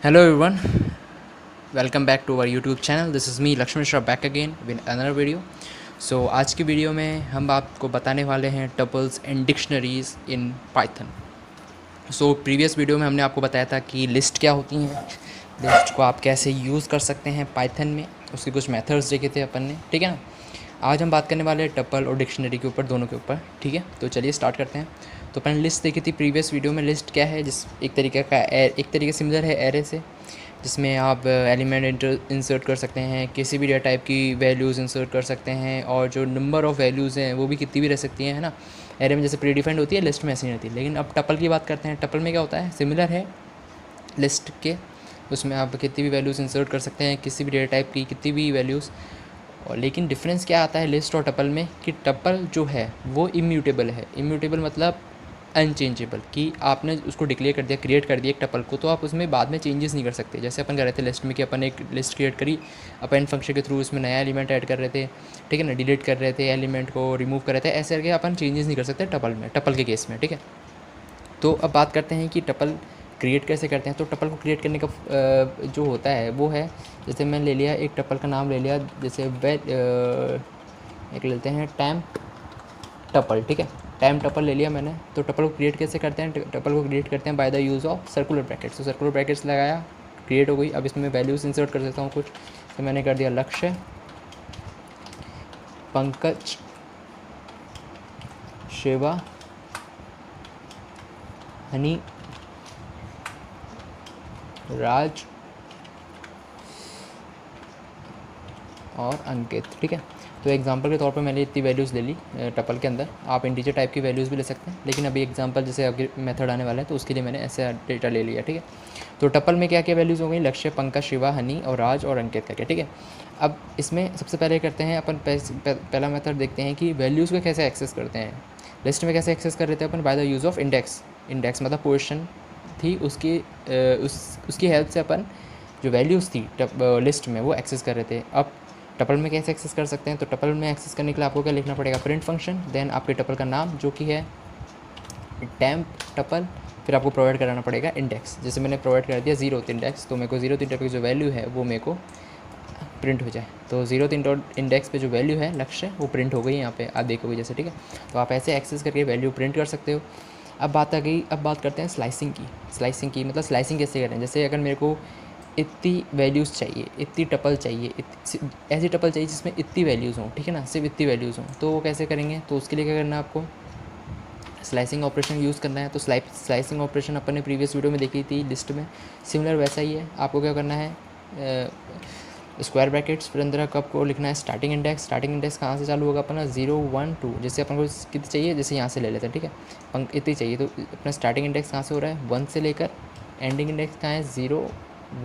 Hello everyone, welcome back to our YouTube channel. This is me Lakshmi Mishra back again with another video. So आज की video में हम आपको बताने वाले हैं tuples and dictionaries in Python. So previous video में हमने आपको बताया था कि लिस्ट क्या होती हैं, लिस्ट को आप कैसे यूज़ कर सकते हैं पाइथन में, उसके कुछ मेथड्स देखे थे अपन ने. ठीक है ना. आज हम बात करने वाले हैं टपल और डिक्शनरी के ऊपर, दोनों के ऊपर. ठीक है, तो चलिए स्टार्ट करते हैं. तो अपन लिस्ट देखी थी प्रीवियस वीडियो में. लिस्ट क्या है, जिस एक तरीके सिमिलर है एरे से, जिसमें आप एलिमेंट इंसर्ट कर सकते हैं, किसी भी डेटा टाइप की वैल्यूज़ इंसर्ट कर सकते हैं, और जो नंबर ऑफ़ वैल्यूज़ हैं वो भी कितनी भी रह सकती हैं, है ना. एरे में जैसे प्री डिफाइंड होती है, लिस्ट में ऐसी नहीं होती. लेकिन अब टपल की बात करते हैं. टपल में क्या होता है, सिमिलर है लिस्ट के, उसमें आप कितनी भी वैल्यूज़ इंसर्ट कर सकते हैं, किसी भी डेटा टाइप की कितनी भी वैल्यूज़. और लेकिन डिफरेंस क्या आता है लिस्ट और टपल में, कि टपल जो है वो इम्यूटेबल है. इम्यूटेबल मतलब अनचेंजेबल, कि आपने उसको डिक्लेयर कर दिया, क्रिएट कर दिया एक टपल को, तो आप उसमें बाद में चेंजेस नहीं कर सकते. जैसे अपन कर रहे थे लिस्ट में, कि अपन एक लिस्ट क्रिएट करी, अपन फंक्शन के थ्रू उसमें नया एलिमेंट ऐड कर रहे थे, ठीक है ना, डिलीट कर रहे थे एलिमेंट को, रिमूव कर रहे थे, ऐसे करके अपन चेंजेस नहीं कर सकते टपल में, टपल के केस में. ठीक है, तो अब बात करते हैं कि टपल क्रिएट कैसे करते हैं. तो टपल को क्रिएट करने का जो होता है वो है, जैसे मैंने ले लिया एक टपल का नाम ले लिया, जैसे एक लेते हैं टैम टपल. ठीक है, टैम टपल ले लिया मैंने. तो टपल को क्रिएट कैसे करते हैं, टपल को क्रिएट करते हैं bye the use of circular brackets. तो सर्कुलर ब्रैकेट्स लगाया, क्रिएट हो गई. अब इसमें वैल्यूज़ इंसर्ट कर देता हूँ कुछ. तो मैंने कर दिया लक्ष्य, पंकज, शिवा, हनी, राज और अंकित. ठीक है, तो एग्जांपल के तौर पर मैंने इतनी वैल्यूज़ ले ली टपल के अंदर. आप इंटीजर टाइप की वैल्यूज़ भी ले सकते हैं, लेकिन अभी एग्जांपल जैसे आगे मेथड आने वाला है तो उसके लिए मैंने ऐसे डेटा ले लिया. ठीक है, तो टपल में क्या क्या वैल्यूज़ हो गई, लक्ष्य, पंकज, शिवा, हनी और राज और अंकित करके. ठीक है, अब इसमें सबसे पहले करते हैं अपन, पहला मेथड देखते हैं कि वैल्यूज़ को कैसे एक्सेस करते हैं. लिस्ट में कैसे एक्सेस कर रहे थे अपन, by the use of index. Index मतलब पोजीशन थी, उसकी हेल्प से अपन जो वैल्यूज़ थी लिस्ट में वो एक्सेस कर रहे थे. अब टपल में कैसे एक्सेस कर सकते हैं, तो टपल में एक्सेस करने के लिए आपको क्या लिखना पड़ेगा, प्रिंट फंक्शन, देन आपके टपल का नाम जो कि है टैम्प टपल, फिर आपको प्रोवाइड कराना पड़ेगा इंडेक्स. जैसे मैंने प्रोवाइड कर दिया 0th इंडेक्स, तो मेरे को 0th इंडेक्स की जो वैल्यू है वो मेरे को प्रिंट हो जाए. तो 0th इंडेक्स पे जो वैल्यू है लक्ष्य, वो प्रिंट हो गई यहाँ पे, आप देखोगे जैसे. ठीक है, तो आप ऐसे एक्सेस करके वैल्यू प्रिंट कर सकते हो. अब बात आ गई, अब बात करते हैं स्लाइसिंग की. स्लाइसिंग मतलब स्लाइसिंग कैसे करें. जैसे अगर मेरे को इतनी वैल्यूज़ चाहिए, इतनी टपल चाहिए, ऐसी टपल चाहिए जिसमें इतनी वैल्यूज़ हों, ठीक है ना, सिर्फ इतनी वैल्यूज़ हों, तो वो कैसे करेंगे. तो उसके लिए क्या करना है, आपको स्लाइसिंग ऑपरेशन यूज़ करना है. तो स्लाइसिंग ऑपरेशन अपन ने प्रीवियस वीडियो में देखी थी लिस्ट में, सिमिलर वैसा ही है. आपको क्या करना है, स्क्वायर ब्रैकेट्स, फिर अंदर कब को लिखना है स्टार्टिंग इंडेक्स. स्टार्टिंग इंडेक्स कहाँ से चालू होगा अपना, 0 1 2. जैसे अपन को कितनी चाहिए, जैसे यहाँ से ले लेते हैं. ठीक है, इतनी चाहिए, तो अपना स्टार्टिंग इंडेक्स कहाँ से हो रहा है, 1 से लेकर एंडिंग इंडेक्स कहाँ है, 0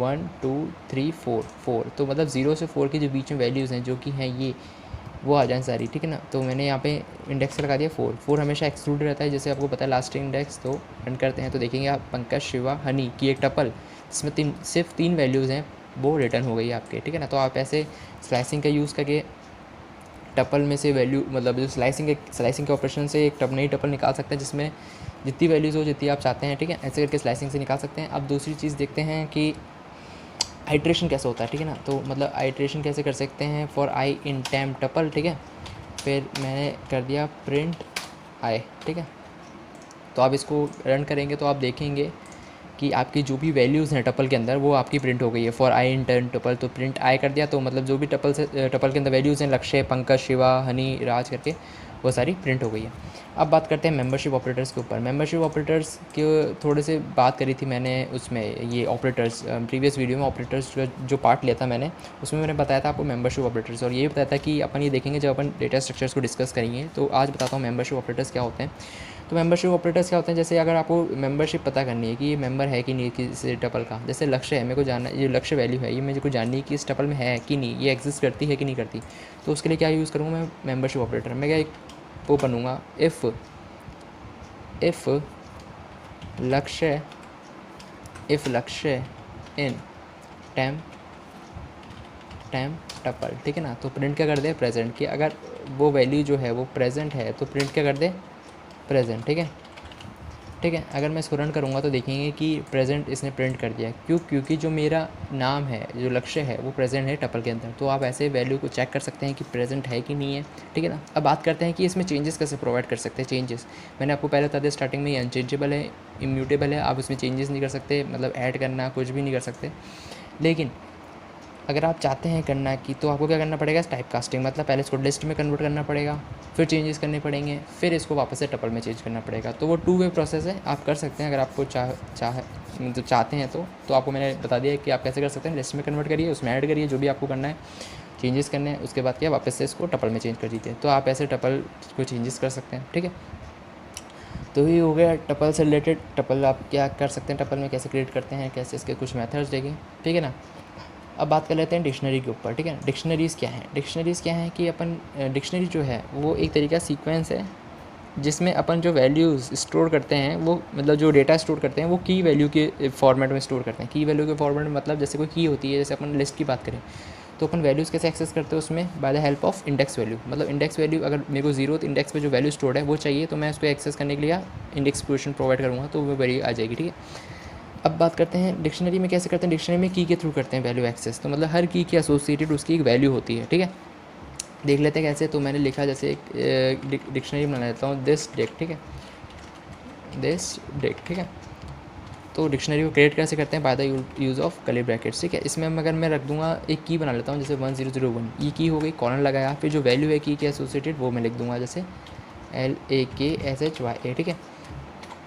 1 2 3 4. तो मतलब 0 से 4 के जो बीच में वैल्यूज़ हैं जो कि हैं ये, वो आ जाए सारी. ठीक है ना, तो मैंने यहाँ पे इंडेक्स लगा दिया 4. हमेशा एक्सक्लूड रहता है, जैसे आपको पता है लास्ट इंडेक्स. तो रन करते हैं तो देखेंगे आप, पंकज, शिवा, हनी की एक टपल जिसमें सिर्फ 3 वैल्यूज़ हैं, वो रिटर्न हो गई आपके. ठीक है ना, तो आप ऐसे स्लाइसिंग का यूज़ करके टपल में से वैल्यू, मतलब जो स्लाइसिंग के ऑपरेशन से एक नई टपल निकाल सकते हैं जिसमें जितनी वैल्यूज़ हो, जितनी आप चाहते हैं. ठीक है, ऐसे करके स्लाइसिंग से निकाल सकते हैं. अब दूसरी चीज़ देखते हैं कि आइट्रेशन कैसे होता है. ठीक है ना, तो मतलब आइट्रेशन कैसे कर सकते हैं, for I in time tuple. ठीक है, फिर मैंने कर दिया प्रिंट आई. ठीक है, तो आप इसको रन करेंगे तो आप देखेंगे कि आपकी जो भी वैल्यूज़ हैं टपल के अंदर वो आपकी प्रिंट हो गई है, for I in turn tuple. तो प्रिंट आई कर दिया, तो मतलब जो भी टपल के अंदर वैल्यूज़ हैं, लक्ष्य, पंकज, शिवा, हनी, राज करके, वो सारी प्रिंट हो गई है. अब बात करते हैं मेंबरशिप ऑपरेटर्स के ऊपर. मेंबरशिप ऑपरेटर्स के थोड़े से बात करी थी मैंने उसमें, ये ऑपरेटर्स प्रीवियस वीडियो में ऑपरेटर्स जो पार्ट लिया था मैंने, उसमें मैंने बताया था आपको मेंबरशिप ऑपरेटर्स, और ये बताया था कि अपन ये देखेंगे जब अपन डेटा स्ट्रक्चर्स को डिस्कस करेंगे. तो आज बताता हूँ मेंबरशिप ऑपरेटर्स क्या होते हैं. तो मेंबरशिप ऑपरेटर्स क्या होते हैं, जैसे अगर आपको मेंबरशिप पता करनी है कि ये मेंबर है कि नहीं किसी टपल का, जैसे लक्ष्य है, मेरे को जानना, ये लक्ष्य वैल्यू है, ये मेरे को जाननी है कि इस टपल में है कि नहीं, ये एग्जिस्ट करती है कि नहीं करती. तो उसके लिए क्या यूज़ करूँगा मैं, मेंबरशिप ऑपरेटर. मैं क्या एक वो बनूँगा, इफ़ लक्ष्य इन टैम टपल. ठीक है ना, तो प्रिंट क्या कर दे, प्रेजेंट. कि अगर वो वैल्यू जो है वो प्रेजेंट है तो प्रिंट क्या कर दे, प्रेजेंट. ठीक है, ठीक है। अगर मैं इसको रन करूँगा तो देखेंगे कि प्रेजेंट इसने प्रिंट कर दिया। क्यों? क्योंकि जो मेरा नाम है, जो लक्ष्य है, वो प्रेजेंट है टपल के अंदर। तो आप ऐसे वैल्यू को चेक कर सकते हैं कि प्रेजेंट है कि नहीं है, ठीक है ना। अब बात करते हैं कि इसमें चेंजेस कैसे प्रोवाइड कर सकते हैं। चेंजेस मैंने आपको पहले बता दिया स्टार्टिंग में, ये अनचेंजेबल है, इम्यूटेबल है, आप इसमें चेंजेस नहीं कर सकते, मतलब ऐड करना कुछ भी नहीं कर सकते। लेकिन अगर आप चाहते हैं करना कि, तो आपको क्या करना पड़ेगा, टाइप कास्टिंग, मतलब पहले इसको लिस्ट में कन्वर्ट करना पड़ेगा, फिर चेंजेस करने पड़ेंगे, फिर इसको वापस से टपल में चेंज करना पड़ेगा। तो वो 2 वे प्रोसेस है, आप कर सकते हैं अगर आपको मतलब चाहते हैं तो आपको मैंने बता दिया कि आप कैसे कर सकते हैं। लिस्ट में कन्वर्ट करिए, उसमें ऐड करिए जो भी आपको करना है, चेंजेस करने हैं, उसके बाद क्या वापस से इसको टपल में चेंज कर दीजिए। तो आप ऐसे टपल को चेंजेस कर सकते हैं, ठीक है। तो ये हो गया टपल से रिलेटेड। टपल आप क्या कर सकते हैं, टपल में कैसे क्रिएट करते हैं, कैसे इसके कुछ मेथड्स देखें, ठीक है ना। अब बात कर लेते हैं डिक्शनरी के ऊपर, ठीक है। डिक्शनरीज़ क्या हैं? डिक्शनरीज़ क्या हैं कि अपन डिक्शनरी जो है वो एक तरीका सीक्वेंस है जिसमें अपन जो वैल्यूज़ स्टोर करते हैं, वो मतलब जो डेटा स्टोर करते हैं वो की वैल्यू के फॉर्मेट में स्टोर करते हैं। की वैल्यू के फॉर्मेट में मतलब जैसे कोई की होती है, जैसे अपन लिस्ट की बात करें तो अपन वैल्यूज़ कैसे एक्सेस करते हैं उसमें, by the help of index value. मतलब इंडेक्स वैल्यू, अगर मेरे को 0th इंडेक्स पे जो वैल्यू स्टोर्ड है वो चाहिए तो मैं उसको एक्सेस करने के लिए इंडेक्स पोजीशन प्रोवाइड करूँगा तो वो वैल्यू आ जाएगी, ठीक है। अब बात करते हैं डिक्शनरी में कैसे करते हैं। डिक्शनरी में की के थ्रू करते हैं वैल्यू एक्सेस। तो मतलब हर की एसोसिएटेड उसकी एक वैल्यू होती है, ठीक है। देख लेते हैं कैसे। तो मैंने लिखा जैसे एक डिक्शनरी बना लेता हूँ, दिस डिक, ठीक है, दिस डिक, ठीक है। तो डिक्शनरी को क्रिएट कैसे करते हैं, bye the use of curly brackets, ठीक है। इसमें अगर मैं रख दूंगा एक की बना लेता हूँ, जैसे 1001, ये की हो गई, कॉलन लगाया, फिर जो वैल्यू है की के एसोसिएटेड वो मैं लिख दूंगा जैसे LAKSHYA, ठीक है।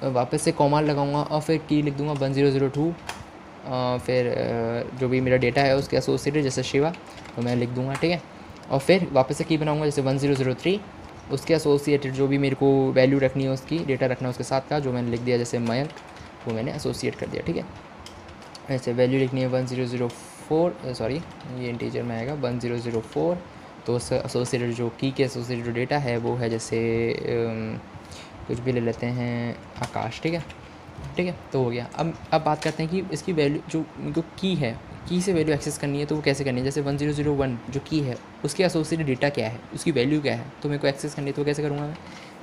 वापस से कॉमा लगाऊंगा और फिर की लिख दूंगा 1002, फिर जो भी मेरा डेटा है उसके एसोसिएटेड जैसे शिवा तो मैं लिख दूंगा, ठीक है। और फिर वापस से की बनाऊंगा जैसे 1003, उसके एसोसिएटेड जो भी मेरे को वैल्यू रखनी है, उसकी डेटा रखना है उसके साथ का, जो मैंने लिख दिया जैसे मयंक, वो मैंने एसोसिएट कर दिया, ठीक है। ऐसे वैल्यू लिखनी है 1004, सॉरी ये इंटीजर में आएगा 1004, तो उससे एसोसिएटेड जो की के एसोसिएटेड जो डेटा है वो है जैसे कुछ भी ले लेते हैं आकाश, ठीक है, ठीक है। तो हो गया। अब बात करते हैं कि इसकी वैल्यू जो की है, की से वैल्यू एक्सेस करनी है तो वो कैसे करनी है। जैसे 1001 जो की है उसके एसोसिएटेड डेटा क्या है, उसकी वैल्यू क्या है, तो मेरे को एक्सेस करनी है तो कैसे करूँगा मैं,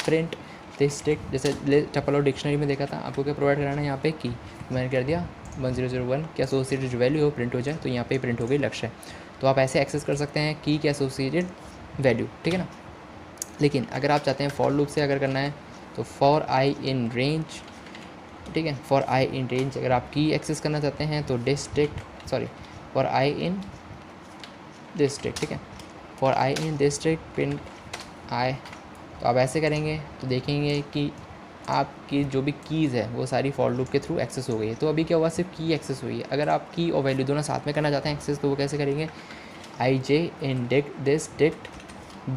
प्रिंट दिस टेक, जैसे टपल और डिक्शनरी में देखा था आपको क्या प्रोवाइड कराना है, यहाँ पे की मैंने कर दिया 1001 के एसोसिएटेड जो वैल्यू हो प्रिंट हो जाए, तो यहाँ पे प्रिंट हो गई लक्ष्य। तो आप ऐसे एक्सेस कर सकते हैं की के एसोसिएटेड वैल्यू, ठीक है ना। लेकिन अगर आप चाहते हैं फॉर लूप से अगर करना है तो फॉर आई इन रेंज, ठीक है, फॉर आई इन रेंज अगर आप की एक्सेस करना चाहते हैं तो district, sorry for I in district, ठीक है, for I in district print I. तो आप ऐसे करेंगे तो देखेंगे कि आपकी जो भी कीज़ है वो सारी फॉर लूप के थ्रू एक्सेस हो गई है। तो अभी क्या हुआ, सिर्फ की एक्सेस हुई है। अगर आप की और वैल्यू दोनों साथ में करना चाहते हैं एक्सेस तो वो कैसे करेंगे, IJ इंडेक्ट डिस्ट्रिक्ट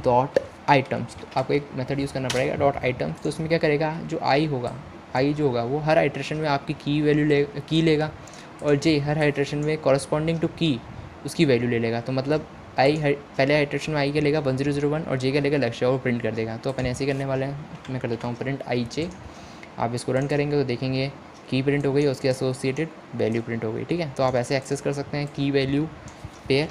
डॉट आइटम्स। तो आपको एक मेथड यूज़ करना पड़ेगा डॉट आइटम्स। तो उसमें क्या करेगा, जो आई होगा, आई जो होगा वो हर आइट्रेशन में आपकी की वैल्यू की लेगा, और जे हर आइट्रेशन में कॉरस्पॉन्डिंग टू की उसकी वैल्यू ले लेगा। तो मतलब आई पहले आइट्रेशन में आई का लेगा 1001 और जे का लेगा लक्ष्य और प्रिंट कर देगा। तो अपन ऐसे ही करने वाले हैं। मैं कर देता हूँ प्रिंट IJ। आप इसको रन करेंगे तो देखेंगे की प्रिंट हो गई, उसके एसोसिएटेड वैल्यू प्रिंट हो गई, ठीक है। तो आप ऐसे एक्सेस कर सकते हैं की वैल्यू पेयर।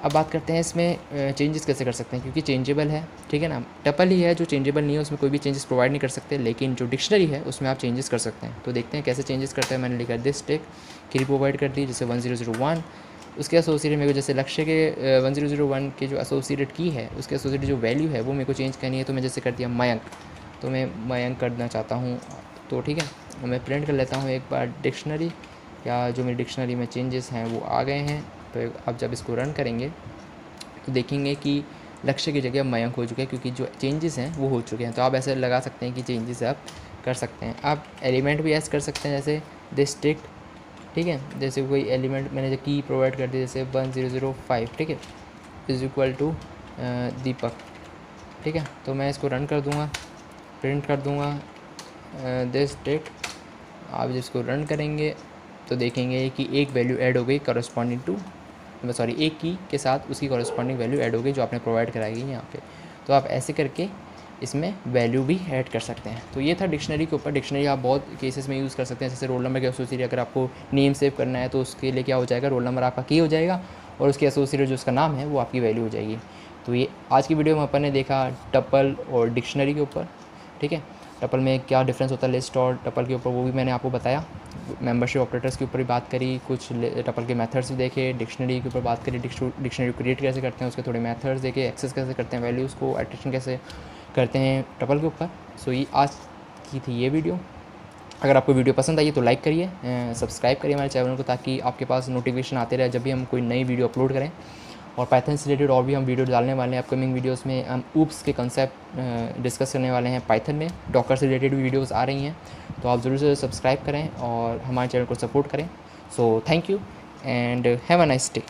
अब बात करते हैं इसमें चेंजेस कैसे कर सकते हैं, क्योंकि चेंजेबल है, ठीक है ना। टपल ही है जो चेंजेबल नहीं है, उसमें कोई भी चेंजेस प्रोवाइड नहीं कर सकते, लेकिन जो डिक्शनरी है उसमें आप चेंजेस कर सकते हैं। तो देखते हैं कैसे चेंजेस करते हैं। मैंने लिखा दिस टेक की प्रोवाइड कर दी जैसे 1001, उसके एसोसिएटेड मेरे को जैसे लक्ष्य के 1001 के जो एसोसिएटेड की है उसके एसोसिएटेड जो वैल्यू है वो मेरे को चेंज करनी है। तो मैं जैसे कर दिया मयंक, तो मैं मयंक करना चाहता हूँ, तो ठीक है मैं प्रिंट कर लेता हूँ एक बार डिक्शनरी, या जो मेरी डिक्शनरी में चेंजेस हैं वो आ गए हैं। तो अब जब इसको रन करेंगे तो देखेंगे कि लक्ष्य की जगह मयंक हो चुका है, क्योंकि जो चेंजेस हैं वो हो चुके हैं। तो आप ऐसे लगा सकते हैं कि चेंजेस आप कर सकते हैं। आप एलिमेंट भी ऐड कर सकते हैं जैसे डिस्ट्रिक्ट, ठीक है, जैसे कोई एलिमेंट मैंने जो की प्रोवाइड कर दी जैसे 1005, ठीक है, इज़ इक्वल टू दीपक, ठीक है। तो मैं इसको रन कर दूँगा, प्रिंट कर दूँगा डिस्ट्रिक्ट। आप जिसको रन करेंगे तो देखेंगे कि एक वैल्यू ऐड हो गई करस्पॉन्डिंग टू, सॉरी एक की के साथ उसकी कॉरस्पॉन्डिंग वैल्यू ऐड हो गई जो आपने प्रोवाइड कराई है यहाँ पे। तो आप ऐसे करके इसमें वैल्यू भी ऐड कर सकते हैं। तो ये था डिक्शनरी के ऊपर। डिक्शनरी आप बहुत केसेस में यूज़ कर सकते हैं, जैसे रोल नंबर के एसोसिएटेड अगर आपको नेम सेव करना है तो उसके लिए क्या हो जाएगा, रोल नंबर आपका की हो जाएगा और उसके एसोसिएटेड जो उसका नाम है वो आपकी वैल्यू हो जाएगी। तो ये आज की वीडियो में अपन ने देखा टपल और डिक्शनरी के ऊपर, ठीक है। टपल में क्या डिफरेंस होता है लिस्ट और टपल के ऊपर, वो भी मैंने आपको बताया। मेंबरशिप ऑपरेटर्स के ऊपर भी बात करी, कुछ टपल के मेथड्स भी देखे, डिक्शनरी के ऊपर बात करी, डिक्शनरी क्रिएट कैसे करते हैं, उसके थोड़े मेथड्स देखे, एक्सेस कैसे करते हैं वैल्यूज़ को, एडिशन कैसे करते हैं टपल के ऊपर। सो ये आज की थी ये वीडियो। अगर आपको वीडियो पसंद आई है तो लाइक करिए, सब्सक्राइब करिए हमारे चैनल को, ताकि आपके पास नोटिफिकेशन आते रहे जब भी हम कोई नई वीडियो अपलोड करें। और पाइथन से रिलेटेड और भी हम वीडियो डालने वाले हैं अपकमिंग वीडियोस में। हम ऊप्स के कंसेप्ट डिस्कस करने वाले हैं पाइथन में, डॉकर से रिलेटेड भी वीडियोस आ रही हैं, तो आप ज़रूर से सब्सक्राइब करें और हमारे चैनल को सपोर्ट करें। So thank you and have a nice day.